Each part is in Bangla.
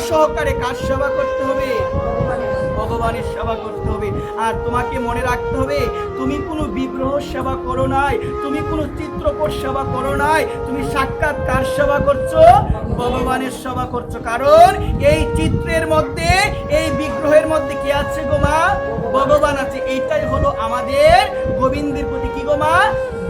সহকারে কার সেবা করতে হবে? ভগবানের সেবা করতে হবে। আর তোমাকে মনে রাখতে হবে, তুমি কোনো বিগ্রহ সেবা করো নাই, তুমি কোনো চিত্রপট সেবা করো নাই, তুমি সাক্ষাৎ কার সেবা করছো? ভগবানের সেবা করছো। কারণ এই চিত্রের মধ্যে, এই বিগ্রহের মধ্যে কি আছে গো মা? ভগবান আছে। এইটাই হলো আমাদের গোবিন্দের প্রতি কি গো মা?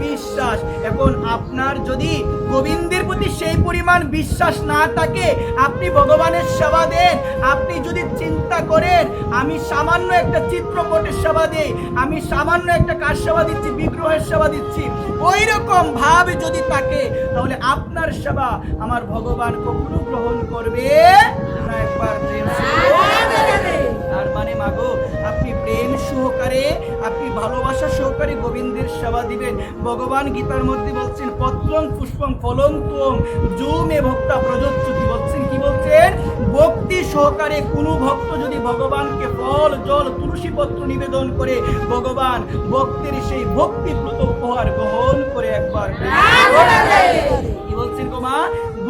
বিশ্বাস। এখন আপনার যদি গোবিন্দের প্রতি সেই পরিমাণ বিশ্বাস না থাকে, আপনি ভগবানের সেবা দেন, আপনি যদি চিন্তা করেন আমি সামান্য একটা চিত্রপটের সেবা দেই, আমি সামান্য একটা কার সেবা দিচ্ছি? বিগ্রহের সেবা দিচ্ছি, ওই রকম ভাবে যদি থাকে, তাহলে আপনার সেবা আমার ভগবান কখনো গ্রহণ করবে না। একবার প্রেম তার মানে মাগো, আপনি প্রেম সহকারে, আপনি ভালোবাসা সহকারে গোবিন্দের সেবা দিবেন। ভগবান গীতার মধ্যে বলছেন, পত্রং পুষ্পং ফলং ত্বং যো মে ভক্তা প্রযচ্ছতি। বলছেন কি বলছেন? ভক্তি সহকারে কোনো ভক্ত যদি ভগবানকে ফল, জল, তুলসী পত্র নিবেদন করে, ভগবান ভক্তের সেই ভক্তিপ্রত উপহার গ্রহণ করে। একবার কি বলছেন গো মা?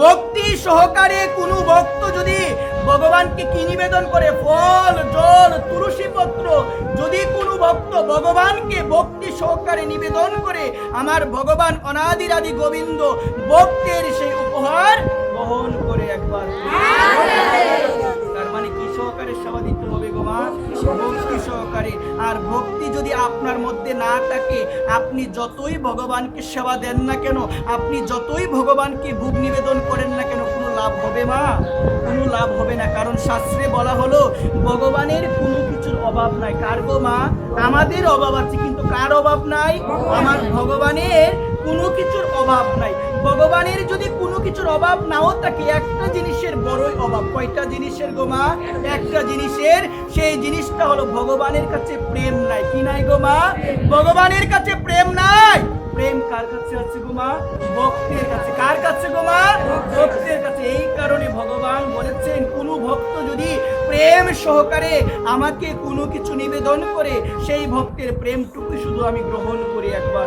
ভক্তি সহকারে কোনো ভক্ত যদি ভগবানকে কি নিবেদন করে? ফল, জল, তুলসী পত্র। যদি কোনো ভক্ত ভগবানকে ভক্তি সহকারে নিবেদন করে, আমার ভগবান অনাদিরাদি গোবিন্দ ভক্তের সেই উপহার গ্রহণ করে। একবার তার মানে কি সহকারে সেবা দিতে হবে গো মা? ভক্তি সহকারে। আর ভক্তি যদি আপনার মধ্যে না থাকে, আপনি যতই ভগবানকে সেবা দেন না কেন, আপনি যতই ভগবানকে ভোগ নিবেদন করেন না কেন, কোনো লাভ হবে মা? কোনো লাভ হবে না। কারণ শাস্ত্রে বলা হলো ভগবানের কোনো কিছুর অভাব নাই। কার গো মা? আমাদের অভাব আছে, কিন্তু কার অভাব নাই? আমার ভগবানের কোনো কিছুর অভাব নাই। ভগবানের যদি কোনো কিছুর অভাব নাও থাকে, একটা জিনিসের বড়ই অভাব। কয়টা জিনিসের গো মা? একটা জিনিসের। সেই জিনিসটা হলো ভগবানের কাছে প্রেম নাই। কি নাই গো মা? ভগবানের কাছে প্রেম নাই। প্রেম কার কাছে আছে গো মা? ভক্তের কাছে। কার কাছে গো মা? ভক্তের কাছে। এই কারণে ভগবান বলেছেন, কোনো ভক্ত যদি প্রেম সহকারে আমাকে কোনো কিছু নিবেদন করে, সেই ভক্তের প্রেমটুকু শুধু আমি গ্রহণ করি। একবার